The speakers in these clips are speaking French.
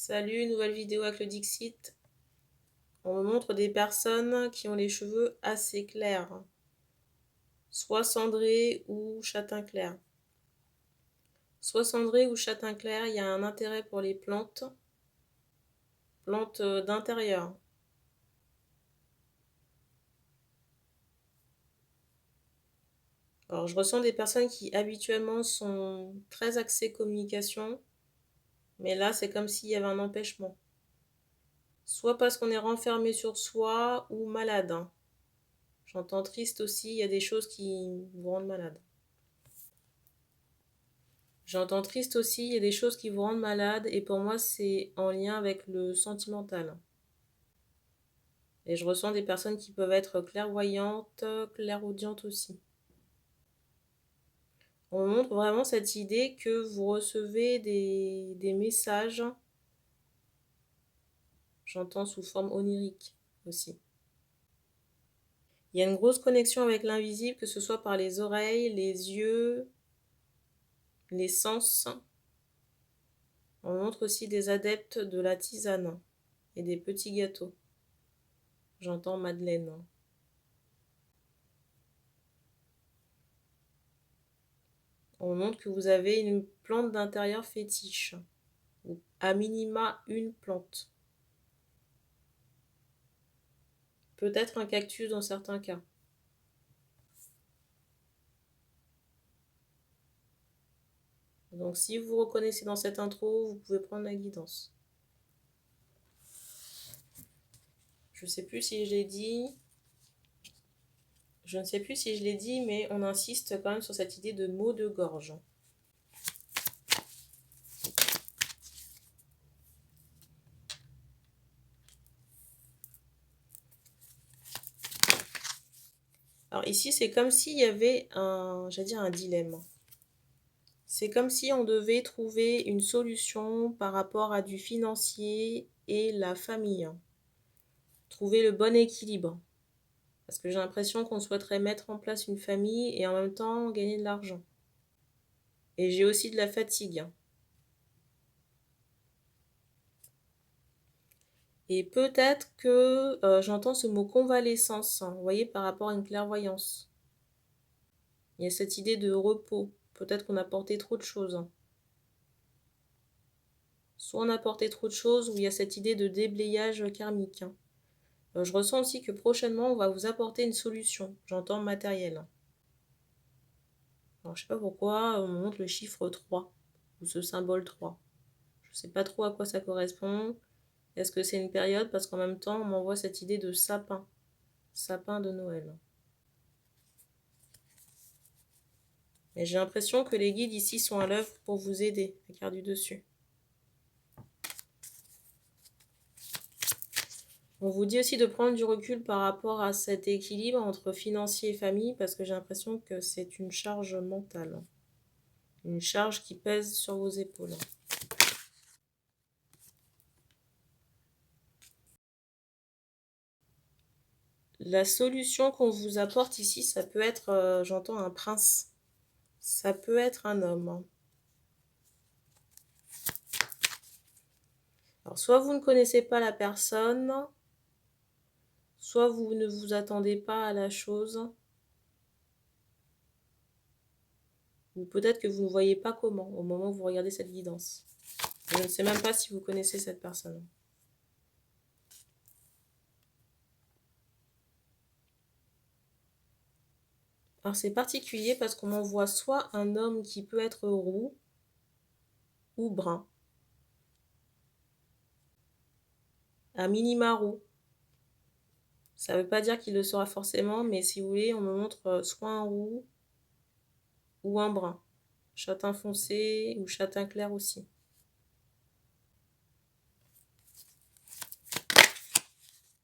Salut, nouvelle vidéo avec le Dixit. On me montre des personnes qui ont les cheveux assez clairs, soit cendrés ou châtain clair. Soit cendré ou châtain clair, il y a un intérêt pour les plantes d'intérieur. Alors, je ressens des personnes qui habituellement sont très axées communication, mais là, c'est comme s'il y avait un empêchement. Soit parce qu'on est renfermé sur soi ou malade. J'entends triste aussi, il y a des choses qui vous rendent malade. J'entends triste aussi, il y a des choses qui vous rendent malade et pour moi c'est en lien avec le sentimental. Et je ressens des personnes qui peuvent être clairvoyantes, clairaudientes aussi. On me montre vraiment cette idée que vous recevez des messages, j'entends sous forme onirique aussi. Il y a une grosse connexion avec l'invisible, que ce soit par les oreilles, les yeux, les sens. On me montre aussi des adeptes de la tisane et des petits gâteaux. J'entends Madeleine. On montre que vous avez une plante d'intérieur fétiche, ou à minima une plante. Peut-être un cactus dans certains cas. Donc si vous vous reconnaissez dans cette intro, vous pouvez prendre la guidance. Je ne sais plus si je l'ai dit. Je ne sais plus si je l'ai dit, mais on insiste quand même sur cette idée de mot de gorge. Alors ici, c'est comme s'il y avait un dilemme. C'est comme si on devait trouver une solution par rapport à du financier et la famille. Trouver le bon équilibre. Parce que j'ai l'impression qu'on souhaiterait mettre en place une famille et en même temps gagner de l'argent. Et j'ai aussi de la fatigue. Et peut-être que j'entends ce mot convalescence, vous voyez, par rapport à une clairvoyance. Il y a cette idée de repos. Peut-être qu'on a porté trop de choses. Soit on a porté trop de choses, ou il y a cette idée de déblayage karmique. Je ressens aussi que prochainement, on va vous apporter une solution. J'entends matériel. Alors, je ne sais pas pourquoi, on me montre le chiffre 3, ou ce symbole 3. Je ne sais pas trop à quoi ça correspond. Est-ce que c'est une période? Parce qu'en même temps, on m'envoie cette idée de sapin. Sapin de Noël. Mais j'ai l'impression que les guides ici sont à l'œuvre pour vous aider. La carte du dessus. On vous dit aussi de prendre du recul par rapport à cet équilibre entre financier et famille, parce que j'ai l'impression que c'est une charge mentale. Une charge qui pèse sur vos épaules. La solution qu'on vous apporte ici, ça peut être, j'entends un prince. Ça peut être un homme. Alors, soit vous ne connaissez pas la personne, soit vous ne vous attendez pas à la chose, ou peut-être que vous ne voyez pas comment au moment où vous regardez cette guidance. Je ne sais même pas si vous connaissez cette personne. Alors c'est particulier parce qu'on en voit soit un homme qui peut être roux ou brun. À minima roux. Ça ne veut pas dire qu'il le sera forcément, mais si vous voulez, on me montre soit un roux ou un brun. Châtain foncé ou châtain clair aussi.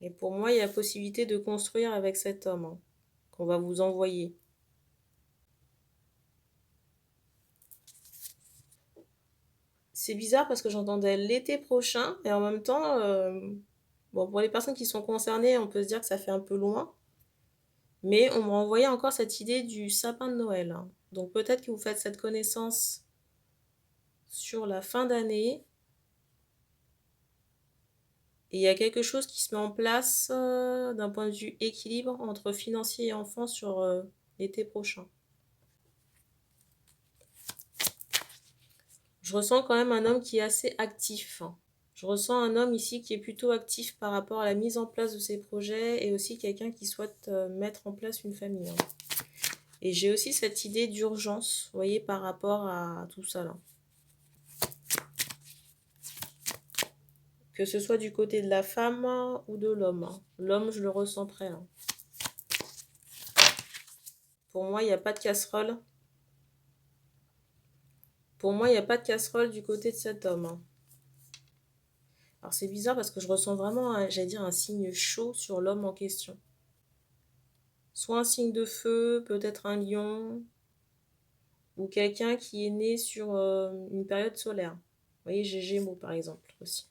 Et pour moi, il y a la possibilité de construire avec cet homme qu'on va vous envoyer. C'est bizarre parce que j'entendais l'été prochain et en même temps, bon, pour les personnes qui sont concernées, on peut se dire que ça fait un peu loin. Mais on m'a envoyé encore cette idée du sapin de Noël. Donc peut-être que vous faites cette connaissance sur la fin d'année. Et il y a quelque chose qui se met en place d'un point de vue équilibre entre financier et enfant sur l'été prochain. Je ressens quand même un homme qui est assez actif. Je ressens un homme ici qui est plutôt actif par rapport à la mise en place de ses projets et aussi quelqu'un qui souhaite mettre en place une famille. Et j'ai aussi cette idée d'urgence, vous voyez, par rapport à tout ça là. Que ce soit du côté de la femme ou de l'homme. L'homme, je le ressens prêt. Pour moi, il n'y a pas de casserole. Pour moi, il n'y a pas de casserole du côté de cet homme. Alors c'est bizarre parce que je ressens vraiment, j'allais dire, un signe chaud sur l'homme en question. Soit un signe de feu, peut-être un lion, ou quelqu'un qui est né sur une période solaire. Vous voyez, j'ai Gémeaux par exemple aussi.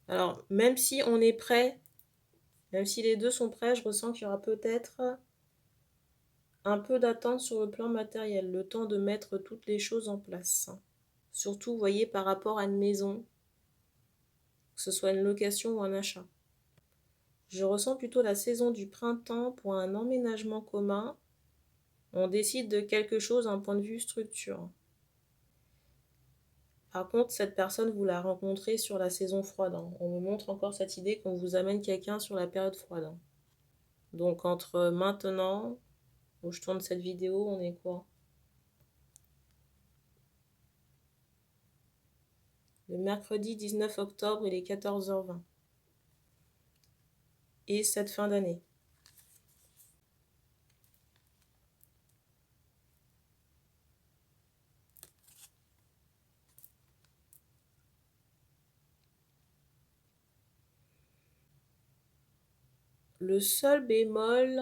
Alors, même si on est prêt, même si les deux sont prêts, je ressens qu'il y aura peut-être un peu d'attente sur le plan matériel, le temps de mettre toutes les choses en place. Surtout, vous voyez, par rapport à une maison, que ce soit une location ou un achat. Je ressens plutôt la saison du printemps pour un emménagement commun. On décide de quelque chose d'un point de vue structure. Par contre, cette personne, vous la rencontrez sur la saison froide. On me montre encore cette idée qu'on vous amène quelqu'un sur la période froide. Donc entre maintenant, où je tourne cette vidéo, on est quoi? Le mercredi 19 octobre, il est 14h20. Et cette fin d'année. Le seul bémol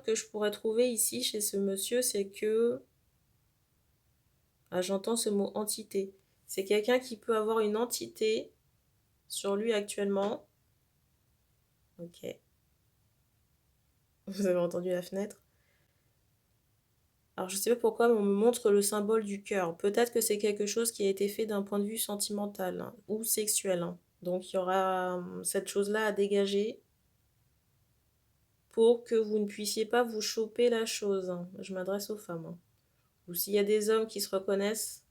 que je pourrais trouver ici chez ce monsieur, c'est que, j'entends ce mot entité. C'est quelqu'un qui peut avoir une entité sur lui actuellement. Ok. Vous avez entendu la fenêtre? Alors je sais pas pourquoi, mais on me montre le symbole du cœur. Peut-être que c'est quelque chose qui a été fait d'un point de vue sentimental ou sexuel. Donc il y aura cette chose-là à dégager pour que vous ne puissiez pas vous choper la chose. Je m'adresse aux femmes. Ou s'il y a des hommes qui se reconnaissent,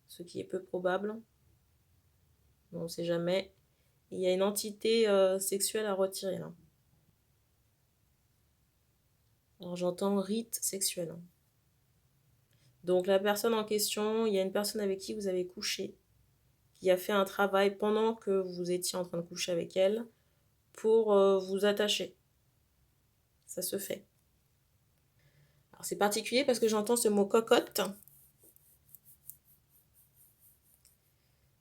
ce qui est peu probable, on ne sait jamais, il y a une entité sexuelle à retirer là. Alors j'entends rite sexuel. Donc la personne en question, il y a une personne avec qui vous avez couché, qui a fait un travail pendant que vous étiez en train de coucher avec elle pour vous attacher. Ça se fait. Alors c'est particulier parce que j'entends ce mot cocotte.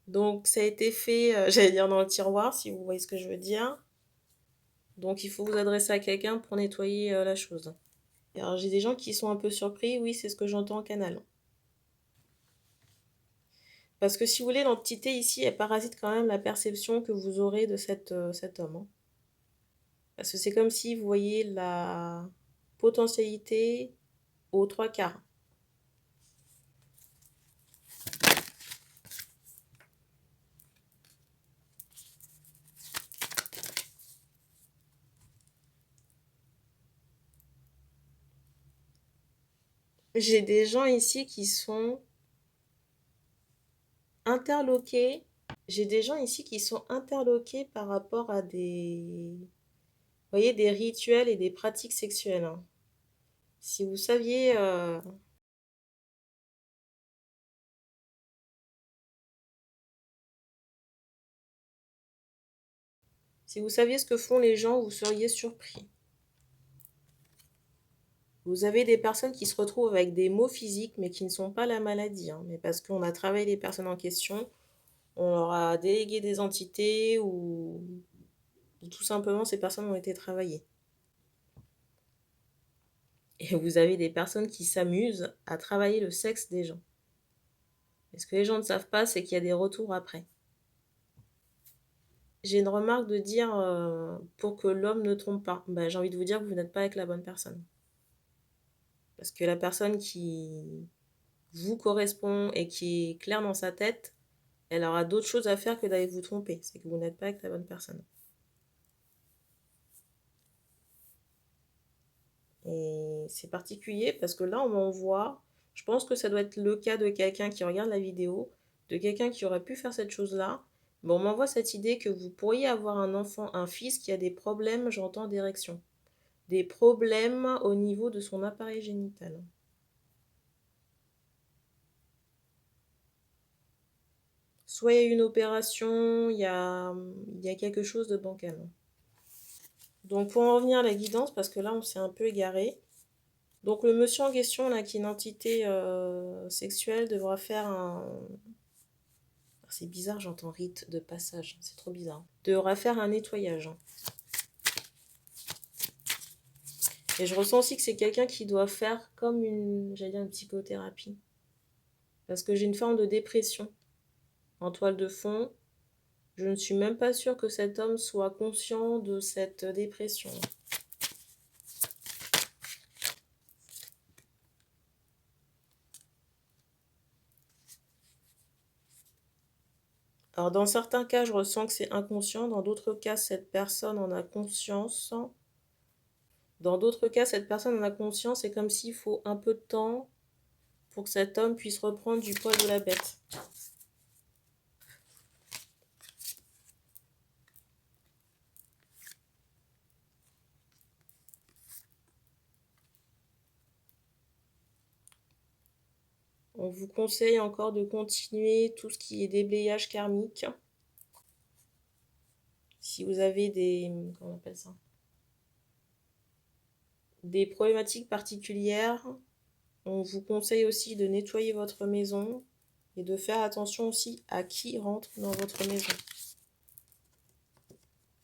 Donc ça a été fait, j'allais dire dans le tiroir, si vous voyez ce que je veux dire. Donc il faut vous adresser à quelqu'un pour nettoyer la chose. Et alors j'ai des gens qui sont un peu surpris, oui c'est ce que j'entends en canal. Parce que si vous voulez, l'entité ici, elle parasite quand même la perception que vous aurez de cet homme. Parce que c'est comme si vous voyez la potentialité aux trois quarts. J'ai des gens ici qui sont interloqués. J'ai des gens ici qui sont interloqués par rapport à vous voyez, des rituels et des pratiques sexuelles. Si vous saviez, si vous saviez ce que font les gens, vous seriez surpris. Vous avez des personnes qui se retrouvent avec des maux physiques, mais qui ne sont pas la maladie, mais parce qu'on a travaillé les personnes en question, on leur a délégué des entités ou tout simplement ces personnes ont été travaillées. Et vous avez des personnes qui s'amusent à travailler le sexe des gens. Et ce que les gens ne savent pas, c'est qu'il y a des retours après. J'ai une remarque de dire, pour que l'homme ne trompe pas. Bah, j'ai envie de vous dire que vous n'êtes pas avec la bonne personne. Parce que la personne qui vous correspond et qui est claire dans sa tête, elle aura d'autres choses à faire que d'aller vous tromper. C'est que vous n'êtes pas avec la bonne personne. Et c'est particulier parce que là, on m'envoie, je pense que ça doit être le cas de quelqu'un qui regarde la vidéo, de quelqu'un qui aurait pu faire cette chose-là. Mais on m'envoie cette idée que vous pourriez avoir un enfant, un fils qui a des problèmes, j'entends, d'érection. Des problèmes au niveau de son appareil génital. Soit il y a eu une opération, il y a quelque chose de bancal. Donc pour en revenir à la guidance, parce que là on s'est un peu égaré. Donc le monsieur en question, là, qui est une entité sexuelle, devra faire un... C'est bizarre, j'entends rite de passage, c'est trop bizarre. Devra faire un nettoyage. Et je ressens aussi que c'est quelqu'un qui doit faire comme une, j'allais dire une psychothérapie. Parce que j'ai une forme de dépression en toile de fond. Je ne suis même pas sûre que cet homme soit conscient de cette dépression. Alors dans certains cas, je ressens que c'est inconscient. Dans d'autres cas, cette personne en a conscience. Dans d'autres cas, cette personne en a conscience. C'est comme s'il faut un peu de temps pour que cet homme puisse reprendre du poil de la bête. On vous conseille encore de continuer tout ce qui est déblayage karmique. Si vous avez des... Comment on appelle ça? Des problématiques particulières, on vous conseille aussi de nettoyer votre maison et de faire attention aussi à qui rentre dans votre maison.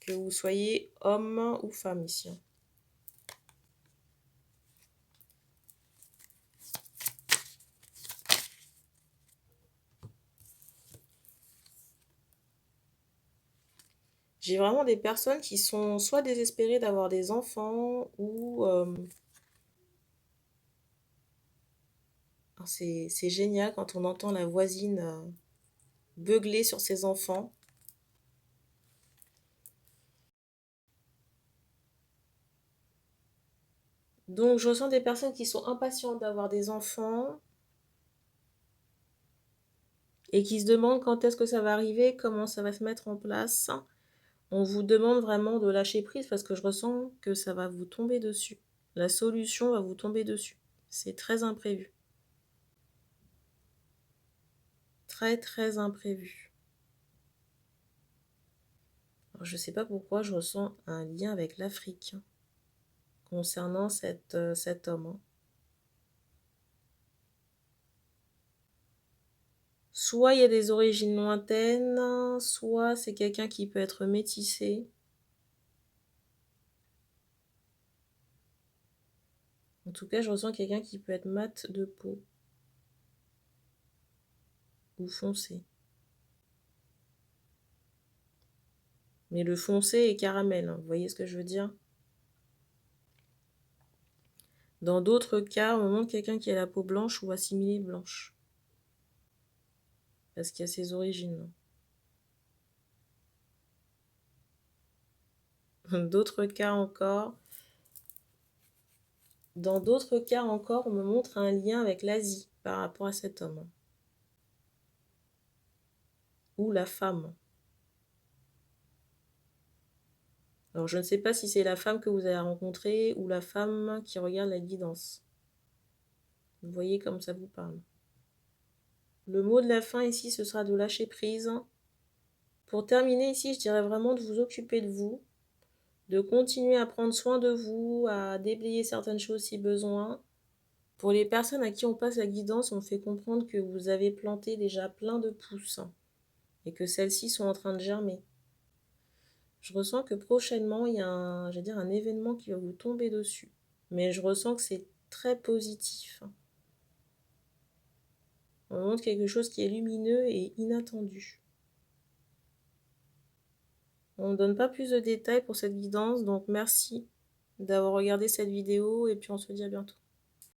Que vous soyez homme ou femme ici. J'ai vraiment des personnes qui sont soit désespérées d'avoir des enfants ou... c'est génial quand on entend la voisine beugler sur ses enfants. Donc je ressens des personnes qui sont impatientes d'avoir des enfants et qui se demandent quand est-ce que ça va arriver, comment ça va se mettre en place. On vous demande vraiment de lâcher prise parce que je ressens que ça va vous tomber dessus. La solution va vous tomber dessus. C'est très imprévu. Très très imprévu. Alors, je ne sais pas pourquoi je ressens un lien avec l'Afrique concernant cet homme. Soit il y a des origines lointaines, soit c'est quelqu'un qui peut être métissé. En tout cas, je ressens quelqu'un qui peut être mat de peau ou foncé. Mais le foncé est caramel, hein, vous voyez ce que je veux dire? Dans d'autres cas, on montre quelqu'un qui a la peau blanche ou assimilée blanche. Parce qu'il y a ses origines. D'autres cas encore. Dans d'autres cas encore, on me montre un lien avec l'Asie par rapport à cet homme. Ou la femme. Alors je ne sais pas si c'est la femme que vous avez rencontrée ou la femme qui regarde la guidance. Vous voyez comme ça vous parle. Le mot de la fin ici, ce sera de lâcher prise. Pour terminer ici, je dirais vraiment de vous occuper de vous, de continuer à prendre soin de vous, à déblayer certaines choses si besoin. Pour les personnes à qui on passe la guidance, on fait comprendre que vous avez planté déjà plein de pousses et que celles-ci sont en train de germer. Je ressens que prochainement, il y a un événement qui va vous tomber dessus. Mais je ressens que c'est très positif. On montre quelque chose qui est lumineux et inattendu. On ne donne pas plus de détails pour cette guidance, donc merci d'avoir regardé cette vidéo et puis on se dit à bientôt.